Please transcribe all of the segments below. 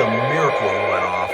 a miracle you went off.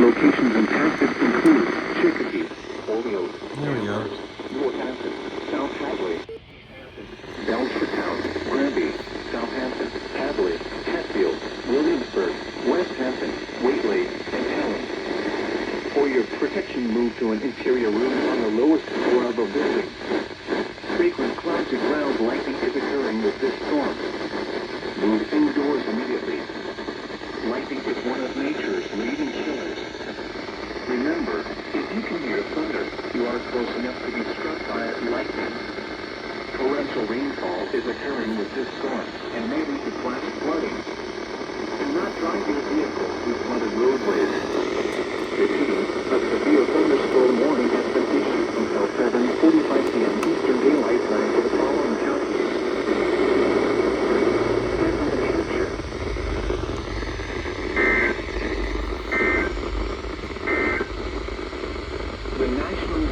Locations and tactics include Chicopee, Holyoke, There we go. Northampton, South Hadley, Belchertown, Granby, Southampton, Hadley, Hatfield, Williamsburg, West Hampton, Whately, and Allen. For your protection, move to an interior room on the lowest floor of a building. Frequent clouds and ground lightning is occurring with this storm. Move indoors immediately. Lightning is one of nature's leading killers. Remember, if you can hear thunder, you are close enough to be struck by lightning. Torrential rainfall is occurring with this storm and may lead to flash flooding. Do not drive your vehicle through flooded roadways. Repeat, a severe thunderstorm warning has been issued until 7:45 p.m. Eastern Daylight Time for the following counties. The National